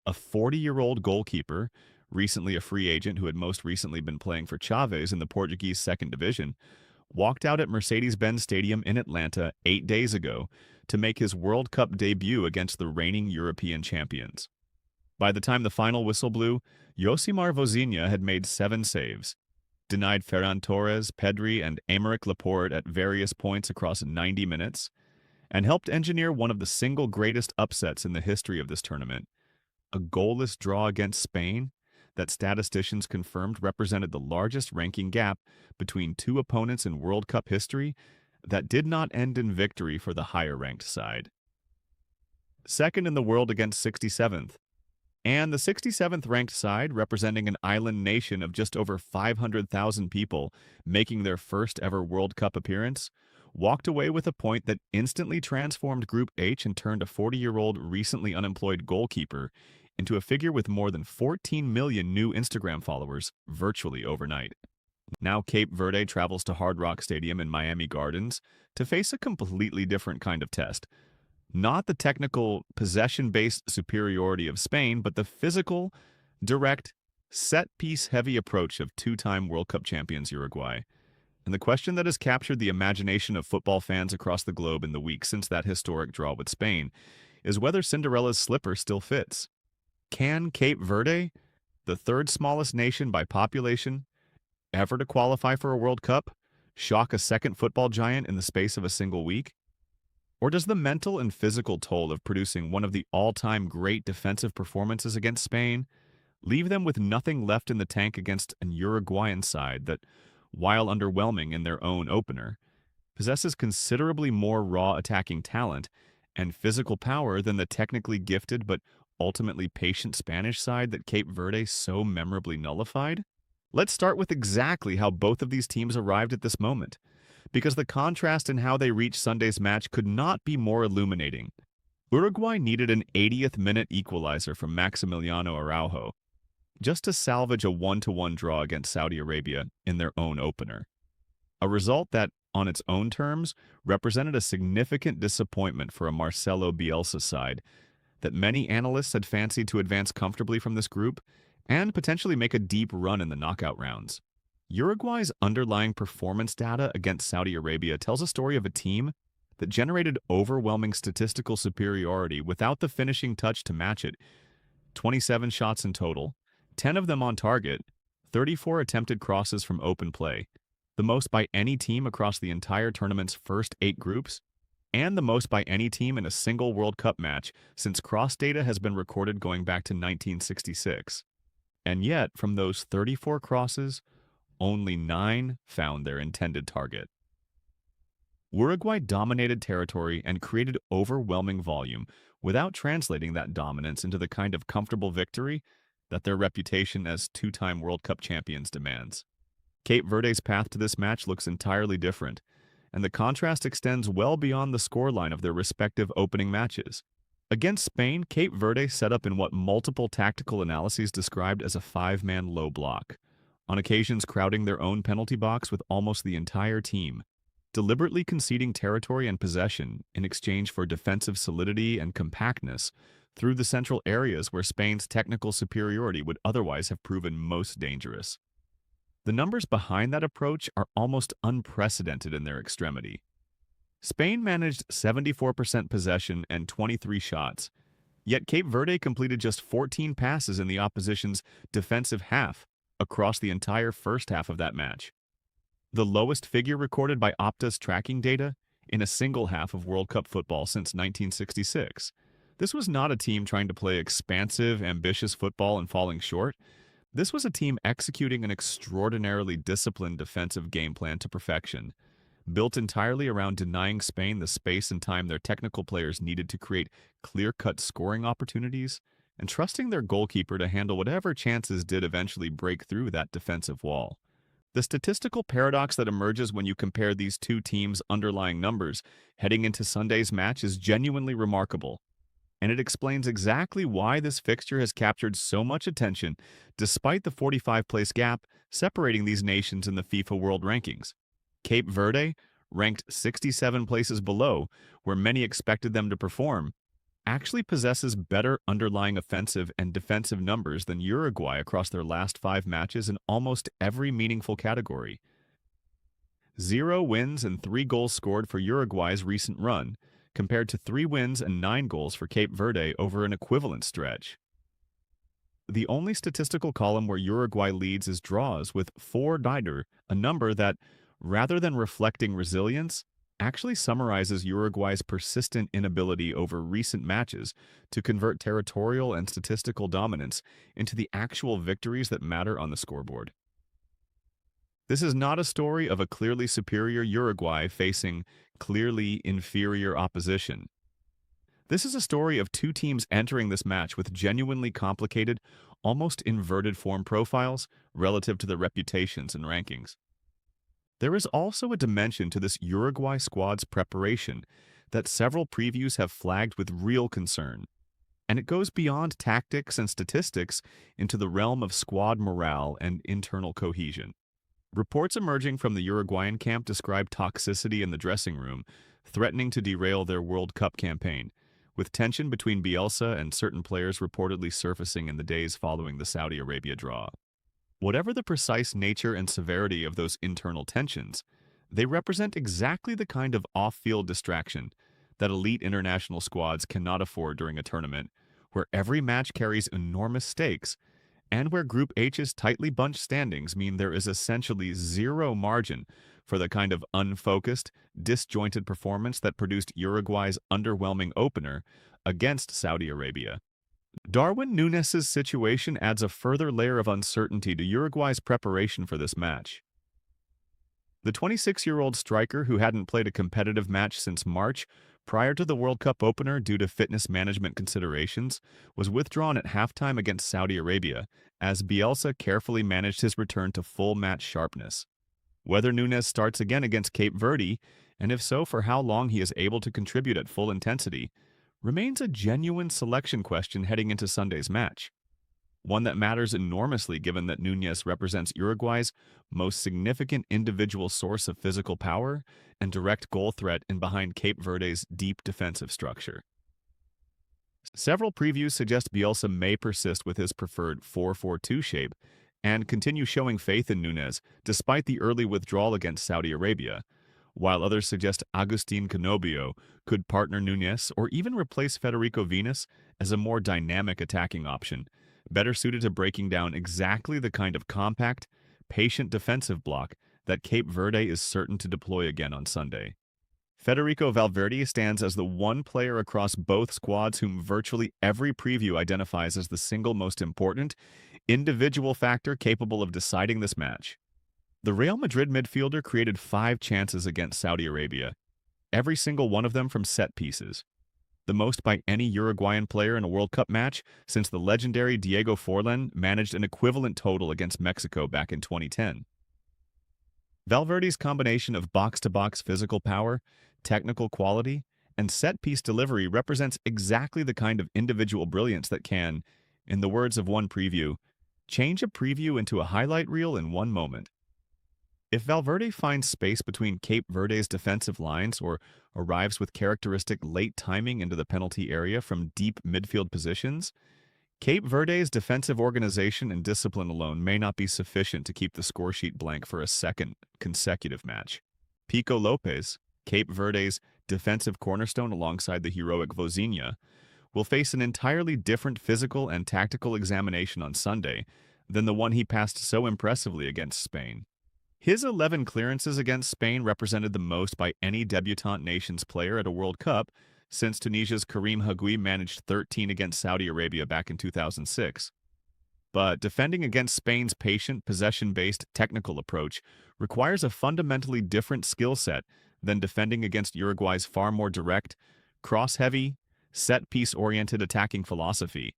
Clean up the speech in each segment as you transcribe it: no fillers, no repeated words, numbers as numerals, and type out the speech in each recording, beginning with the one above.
A 40-year-old goalkeeper, recently a free agent who had most recently been playing for Chaves in the Portuguese second division, walked out at Mercedes-Benz Stadium in Atlanta 8 days ago to make his World Cup debut against the reigning European champions. By the time the final whistle blew, Yosimar Vozinha had made 7 saves, denied Ferran Torres, Pedri, and Aymeric Laporte at various points across 90 minutes, and helped engineer one of the single greatest upsets in the history of this tournament, a goalless draw against Spain that statisticians confirmed represented the largest ranking gap between two opponents in World Cup history that did not end in victory for the higher-ranked side. Second in the world against 67th, and the 67th ranked side, representing an island nation of just over 500,000 people making their first ever World Cup appearance, walked away with a point that instantly transformed Group H and turned a 40-year-old recently unemployed goalkeeper into a figure with more than 14 million new Instagram followers virtually overnight. Now Cape Verde travels to Hard Rock Stadium in Miami Gardens to face a completely different kind of test. Not the technical, possession-based superiority of Spain, but the physical, direct, set-piece-heavy approach of two-time World Cup champions Uruguay. And the question that has captured the imagination of football fans across the globe in the weeks since that historic draw with Spain is whether Cinderella's slipper still fits. Can Cape Verde, the third smallest nation by population, ever to qualify for a World Cup, shock a second football giant in the space of a single week? Or does the mental and physical toll of producing one of the all-time great defensive performances against Spain leave them with nothing left in the tank against an Uruguayan side that, while underwhelming in their own opener, possesses considerably more raw attacking talent and physical power than the technically gifted but ultimately patient Spanish side that Cape Verde so memorably nullified? Let's start with exactly how both of these teams arrived at this moment, because the contrast in how they reached Sunday's match could not be more illuminating. Uruguay needed an 80th minute equalizer from Maximiliano Araujo just to salvage a 1-1 draw against Saudi Arabia in their own opener. A result that, on its own terms, represented a significant disappointment for a Marcelo Bielsa side that many analysts had fancied to advance comfortably from this group and potentially make a deep run in the knockout rounds. Uruguay's underlying performance data against Saudi Arabia tells a story of a team that generated overwhelming statistical superiority without the finishing touch to match it. 27 shots in total, 10 of them on target, 34 attempted crosses from open play, the most by any team across the entire tournament's first 8 groups, and the most by any team in a single World Cup match since cross data has been recorded going back to 1966. And yet, from those 34 crosses, only 9 found their intended target. Uruguay dominated territory and created overwhelming volume without translating that dominance into the kind of comfortable victory that their reputation as two-time World Cup champions demands. Cape Verde's path to this match looks entirely different, and the contrast extends well beyond the scoreline of their respective opening matches. Against Spain, Cape Verde set up in what multiple tactical analyses described as a 5-man low block, on occasions crowding their own penalty box with almost the entire team, deliberately conceding territory and possession in exchange for defensive solidity and compactness through the central areas where Spain's technical superiority would otherwise have proven most dangerous. The numbers behind that approach are almost unprecedented in their extremity. Spain managed 74% possession and 23 shots, yet Cape Verde completed just 14 passes in the opposition's defensive half across the entire first half of that match, the lowest figure recorded by Opta's tracking data in a single half of World Cup football since 1966. This was not a team trying to play expansive, ambitious football and falling short. This was a team executing an extraordinarily disciplined defensive game plan to perfection, built entirely around denying Spain the space and time their technical players needed to create clear-cut scoring opportunities, and trusting their goalkeeper to handle whatever chances did eventually break through that defensive wall. The statistical paradox that emerges when you compare these two teams' underlying numbers heading into Sunday's match is genuinely remarkable, and it explains exactly why this fixture has captured so much attention despite the 45-place gap separating these nations in the FIFA World Rankings. Cape Verde, ranked 67 places below, where many expected them to perform, actually possesses better underlying offensive and defensive numbers than Uruguay across their last 5 matches in almost every meaningful category. 0 wins and 3 goals scored for Uruguay's recent run, compared to 3 wins and 9 goals for Cape Verde over an equivalent stretch. The only statistical column where Uruguay leads is draws with 4-9, a number that, rather than reflecting resilience, actually summarizes Uruguay's persistent inability over recent matches to convert territorial and statistical dominance into the actual victories that matter on the scoreboard. This is not a story of a clearly superior Uruguay facing clearly inferior opposition. This is a story of two teams entering this match with genuinely complicated, almost inverted form profiles relative to their reputations and rankings. There is also a dimension to this Uruguay squad's preparation that several previews have flagged with real concern, and it goes beyond tactics and statistics into the realm of squad morale and internal cohesion. Reports emerging from the Uruguayan camp describe toxicity in the dressing room, threatening to derail their World Cup campaign, with tension between Bielsa and certain players reportedly surfacing in the days following the Saudi Arabia draw. Whatever the precise nature and severity of those internal tensions, they represent exactly the kind of off-field distraction that elite international squads cannot afford during a tournament where every match carries enormous stakes and where Group H's tightly bunched standings mean there is essentially zero margin for the kind of unfocused, disjointed performance that produced Uruguay's underwhelming opener against Saudi Arabia. Darwin Núñez's situation adds a further layer of uncertainty to Uruguay's preparation for this match. The 26-year-old striker, who hadn't played a competitive match since March prior to the World Cup opener due to fitness management considerations, was withdrawn at halftime against Saudi Arabia as Bielsa carefully managed his return to full match sharpness. Whether Núñez starts again against Cape Verde, and if so, for how long he is able to contribute at full intensity, remains a genuine selection question heading into Sunday's match. One that matters enormously given that Núñez represents Uruguay's most significant individual source of physical power and direct goal threat in behind Cape Verde's deep defensive structure. Several previews suggest Bielsa may persist with his preferred 4-4-2 shape and continue showing faith in Núñez despite the early withdrawal against Saudi Arabia, while others suggest Agustín Cannobio could partner Núñez or even replace Federico Vinas as a more dynamic attacking option, better suited to breaking down exactly the kind of compact, patient defensive block that Cape Verde is certain to deploy again on Sunday. Federico Valverde stands as the one player across both squads whom virtually every preview identifies as the single most important individual factor capable of deciding this match. The Real Madrid midfielder created 5 chances against Saudi Arabia, every single one of them from set pieces, the most by any Uruguayan player in a World Cup match since the legendary Diego Forlán managed an equivalent total against Mexico back in 2010. Valverde's combination of box-to-box physical power, technical quality, and set-piece delivery represents exactly the kind of individual brilliance that can, in the words of one preview, change a preview into a highlight reel in one moment. If Valverde finds space between Cape Verde's defensive lines or arrives with characteristic late timing into the penalty area from deep midfield positions, Cape Verde's defensive organization and discipline alone may not be sufficient to keep the scoresheet blank for a second consecutive match. Pico Lopez, Cape Verde's defensive cornerstone alongside the heroic Vozinha, will face an entirely different physical and tactical examination on Sunday than the one he passed so impressively against Spain. His 11 clearances against Spain represented the most by any debutant nation's player at a World Cup since Tunisia's Karim Hagui managed 13 against Saudi Arabia back in 2006. But defending against Spain's patient, possession-based technical approach requires a fundamentally different skill set than defending against Uruguay's far more direct, cross-heavy, set-piece-oriented attacking philosophy.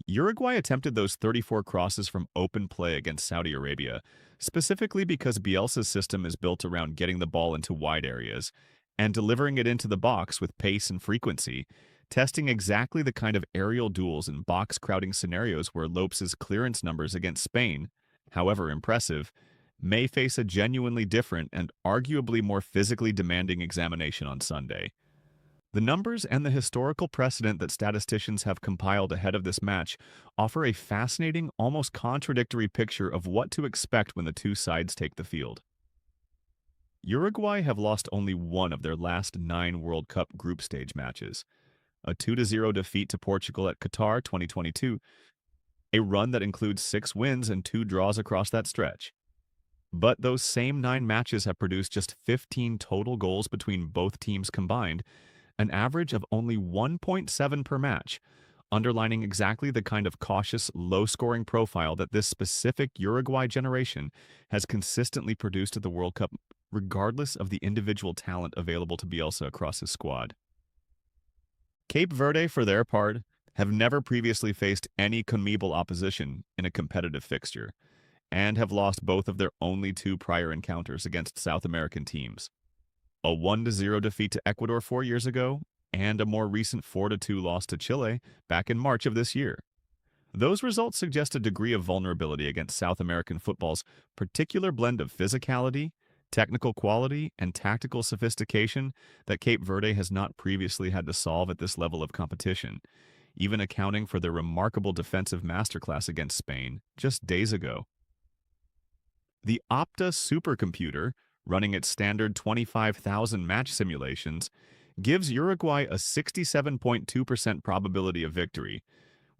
Uruguay attempted those 34 crosses from open play against Saudi Arabia, specifically because Bielsa's system is built around getting the ball into wide areas and delivering it into the box with pace and frequency, testing exactly the kind of aerial duels and box-crowding scenarios where Lopes's clearance numbers against Spain, however impressive, may face a genuinely different and arguably more physically demanding examination on Sunday. The numbers and the historical precedent that statisticians have compiled ahead of this match offer a fascinating, almost contradictory picture of what to expect when the two sides take the field. Uruguay have lost only one of their last 9 World Cup group stage matches, a 2-0 defeat to Portugal at Qatar 2022, a run that includes 6 wins and 2 draws across that stretch. But those same 9 matches have produced just 15 total goals between both teams combined, an average of only 1.7 per match, underlining exactly the kind of cautious, low-scoring profile that this specific Uruguay generation has consistently produced at the World Cup, regardless of the individual talent available to Bielsa across his squad. Cape Verde, for their part, have never previously faced any CONMEBOL opposition in a competitive fixture, and have lost both of their only 2 prior encounters against South American teams. A 1-0 defeat to Ecuador 4 years ago, and a more recent 4-2 loss to Chile back in March of this year. Those results suggest a degree of vulnerability against South American football's particular blend of physicality, technical quality, and tactical sophistication that Cape Verde has not previously had to solve at this level of competition, even accounting for their remarkable defensive masterclass against Spain just days ago. The Opta supercomputer, running its standard 25,000 match simulations, gives Uruguay a 67.2% probability of victory,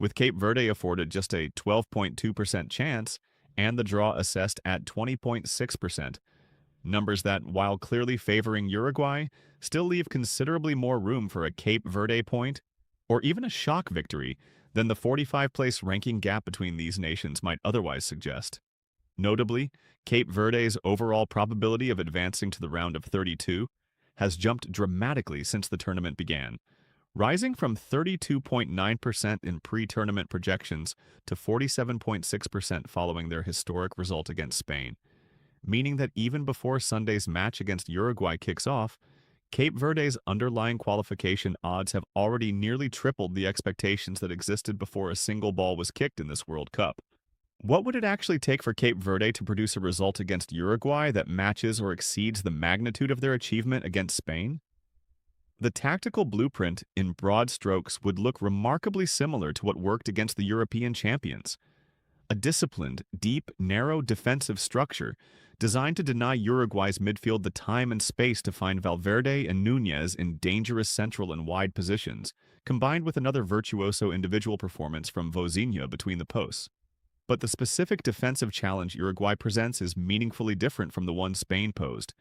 with Cape Verde afforded just a 12.2% chance and the draw assessed at 20.6%, numbers that, while clearly favoring Uruguay, still leave considerably more room for a Cape Verde point or even a shock victory than the 45-place ranking gap between these nations might otherwise suggest. Notably, Cape Verde's overall probability of advancing to the round of 32 has jumped dramatically since the tournament began, rising from 32.9% in pre-tournament projections to 47.6% following their historic result against Spain, meaning that even before Sunday's match against Uruguay kicks off, Cape Verde's underlying qualification odds have already nearly tripled the expectations that existed before a single ball was kicked in this World Cup. What would it actually take for Cape Verde to produce a result against Uruguay that matches or exceeds the magnitude of their achievement against Spain? The tactical blueprint, in broad strokes, would look remarkably similar to what worked against the European champions. A disciplined, deep, narrow defensive structure designed to deny Uruguay's midfield the time and space to find Valverde and Núñez in dangerous central and wide positions, combined with another virtuoso individual performance from Vozinha between the posts. But the specific defensive challenge Uruguay presents is meaningfully different from the one Spain posed.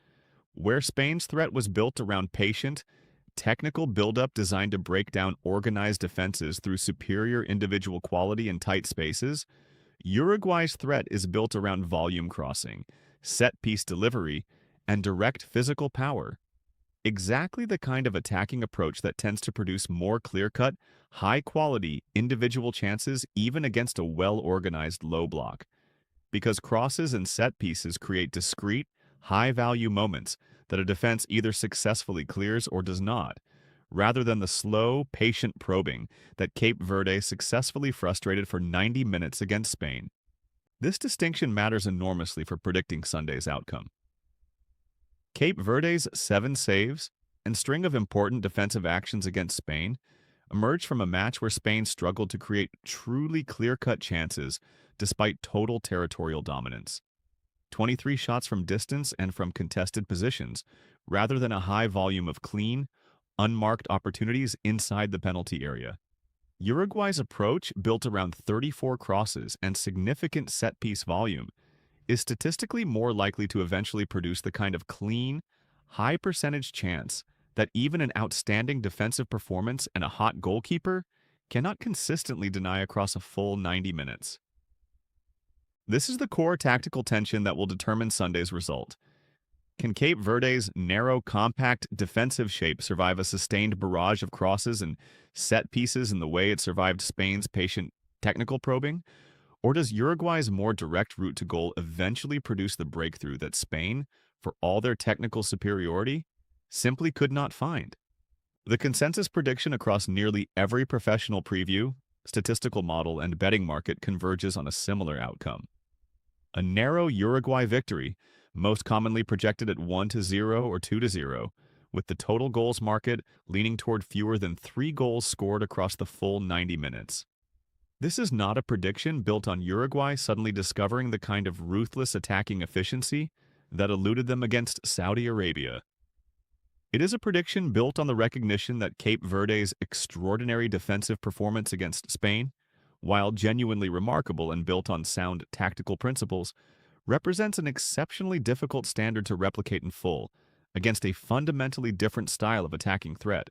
Where Spain's threat was built around patient, technical build-up designed to break down organized defenses through superior individual quality in tight spaces, Uruguay's threat is built around volume crossing, set-piece delivery, and direct physical power. Exactly the kind of attacking approach that tends to produce more clear-cut, high-quality individual chances even against a well-organized low block. Because crosses and set pieces create discrete, high-value moments that a defense either successfully clears or does not, rather than the slow, patient probing that Cape Verde successfully frustrated for 90 minutes against Spain. This distinction matters enormously for predicting Sunday's outcome. Cape Verde's 7 saves and string of important defensive actions against Spain emerged from a match where Spain struggled to create truly clear-cut chances despite total territorial dominance. 23 shots from distance and from contested positions, rather than a high volume of clean, unmarked opportunities inside the penalty area. Uruguay's approach, built around 34 crosses and significant set-piece volume, is statistically more likely to eventually produce the kind of clean, high-percentage chance that even an outstanding defensive performance and a hot goalkeeper cannot consistently deny across a full 90 minutes. This is the core tactical tension that will determine Sunday's result. Can Cape Verde's narrow, compact defensive shape survive a sustained barrage of crosses and set pieces in the way it survived Spain's patient technical probing? Or does Uruguay's more direct route to goal eventually produce the breakthrough that Spain, for all their technical superiority, simply could not find? The consensus prediction across nearly every professional preview, statistical model, and betting market converges on a similar outcome. A narrow Uruguay victory, most commonly projected at 1-0 or 2-0, with the total goals market leaning toward fewer than 3 goals scored across the full 90 minutes. This is not a prediction built on Uruguay suddenly discovering the kind of ruthless attacking efficiency that eluded them against Saudi Arabia. It is a prediction built on the recognition that Cape Verde's extraordinary defensive performance against Spain, while genuinely remarkable and built on sound tactical principles, represents an exceptionally difficult standard to replicate in full against a fundamentally different style of attacking threat,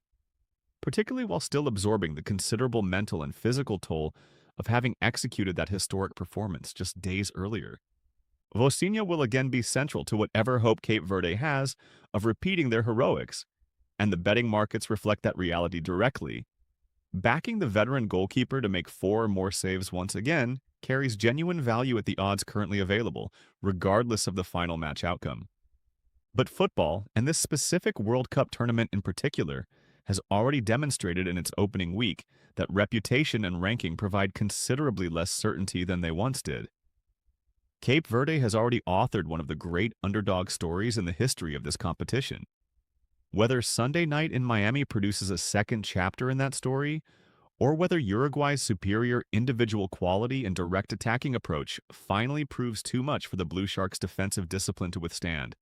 particularly while still absorbing the considerable mental and physical toll of having executed that historic performance just days earlier. Vosinha will again be central to whatever hope Cape Verde has of repeating their heroics, and the betting markets reflect that reality directly. Backing the veteran goalkeeper to make 4 or more saves once again carries genuine value at the odds currently available, regardless of the final match outcome. But football, and this specific World Cup tournament in particular, has already demonstrated in its opening week that reputation and ranking provide considerably less certainty than they once did. Cape Verde has already authored one of the great underdog stories in the history of this competition. Whether Sunday night in Miami produces a second chapter in that story, or whether Uruguay's superior individual quality and direct attacking approach finally proves too much for the Blue Sharks' defensive discipline to withstand,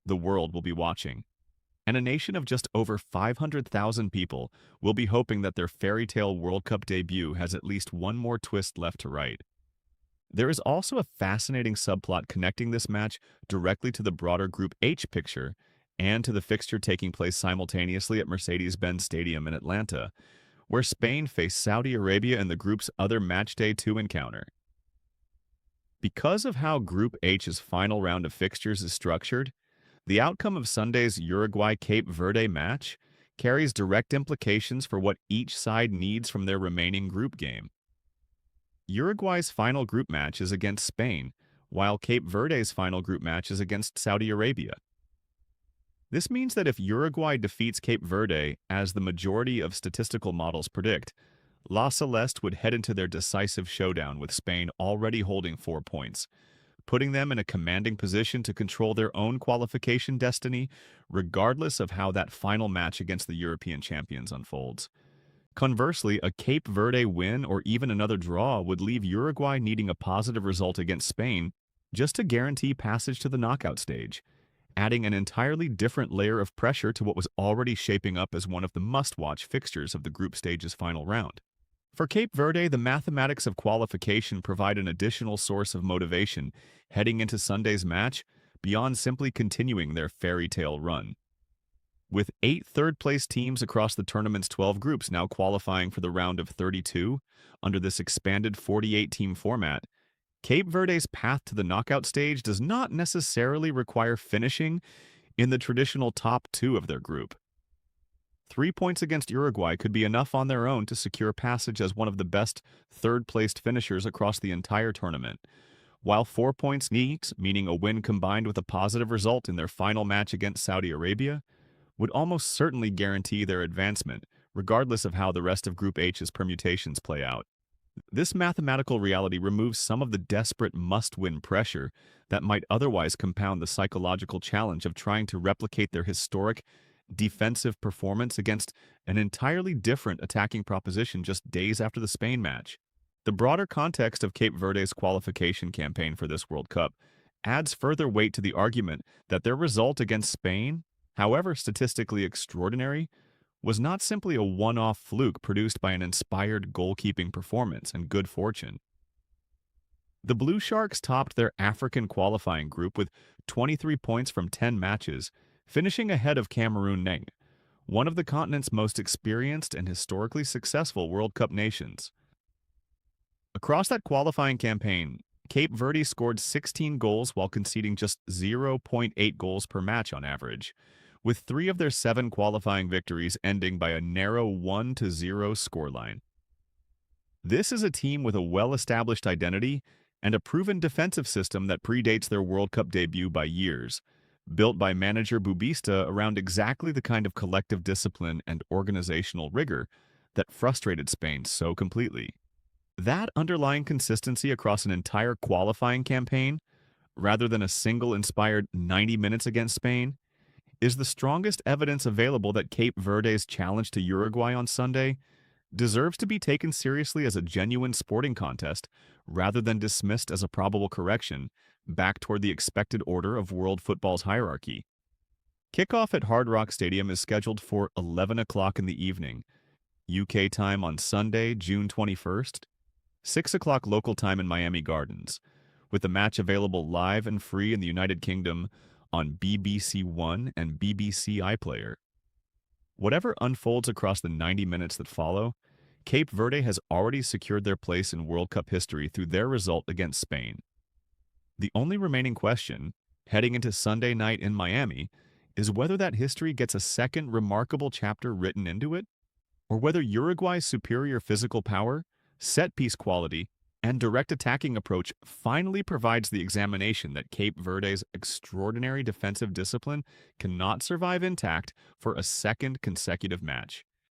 the world will be watching. And a nation of just over 500,000 people will be hoping that their fairytale World Cup debut has at least one more twist left to write. There is also a fascinating subplot connecting this match directly to the broader Group H picture and to the fixture taking place simultaneously at Mercedes-Benz Stadium in Atlanta, where Spain faced Saudi Arabia in the group's other Matchday 2 encounter. Because of how Group H's final round of fixtures is structured, the outcome of Sunday's Uruguay-Cape Verde match carries direct implications for what each side needs from their remaining group game. Uruguay's final group match is against Spain, while Cape Verde's final group match is against Saudi Arabia. This means that if Uruguay defeats Cape Verde, as the majority of statistical models predict, La Celeste would head into their decisive showdown with Spain already holding 4 points, putting them in a commanding position to control their own qualification destiny, regardless of how that final match against the European champions unfolds. Conversely, a Cape Verde win or even another draw would leave Uruguay needing a positive result against Spain just to guarantee passage to the knockout stage, adding an entirely different layer of pressure to what was already shaping up as one of the must-watch fixtures of the group stage's final round. For Cape Verde, the mathematics of qualification provide an additional source of motivation heading into Sunday's match beyond simply continuing their fairy tale run. With 8 third-place teams across the tournament's 12 groups now qualifying for the round of 32 under this expanded 48-team format, Cape Verde's path to the knockout stage does not necessarily require finishing in the traditional top 2 of their group. 3 points against Uruguay could be enough on their own to secure passage as one of the best third-placed finishers across the entire tournament, while 4 points each, meaning a win combined with a positive result in their final match against Saudi Arabia, would almost certainly guarantee their advancement, regardless of how the rest of Group H's permutations play out. This mathematical reality removes some of the desperate must-win pressure that might otherwise compound the psychological challenge of trying to replicate their historic defensive performance against an entirely different attacking proposition just days after the Spain match. The broader context of Cape Verde's qualification campaign for this World Cup adds further weight to the argument that their result against Spain, however statistically extraordinary, was not simply a one-off fluke produced by an inspired goalkeeping performance and good fortune. The Blue Sharks topped their African qualifying group with 23 points from 10 matches, finishing ahead of Cameroon, one of the continent's most experienced and historically successful World Cup nations. Across that qualifying campaign, Cape Verde scored 16 goals while conceding just 0.8 goals per match on average, with 3 of their 7 qualifying victories ending by a narrow 1-0 scoreline. This is a team with a well-established identity and a proven defensive system that predates their World Cup debut by years, built by manager Bubista around exactly the kind of collective discipline and organizational rigor that frustrated Spain so completely. That underlying consistency across an entire qualifying campaign, rather than a single inspired 90 minutes against Spain, is the strongest evidence available that Cape Verde's challenge to Uruguay on Sunday deserves to be taken seriously as a genuine sporting contest rather than dismissed as a probable correction back toward the expected order of world football's hierarchy. Kickoff at Hard Rock Stadium is scheduled for 11 o'clock in the evening, UK time on Sunday, June 21st, 6 o'clock local time in Miami Gardens, with the match available live and free in the United Kingdom on BBC One and BBC iPlayer. Whatever unfolds across the 90 minutes that follow, Cape Verde has already secured their place in World Cup history through their result against Spain. The only remaining question, heading into Sunday night in Miami, is whether that history gets a second remarkable chapter written into it, or whether Uruguay's superior physical power, set-piece quality, and direct attacking approach finally provides the examination that Cape Verde's extraordinary defensive discipline cannot survive intact for a second consecutive match.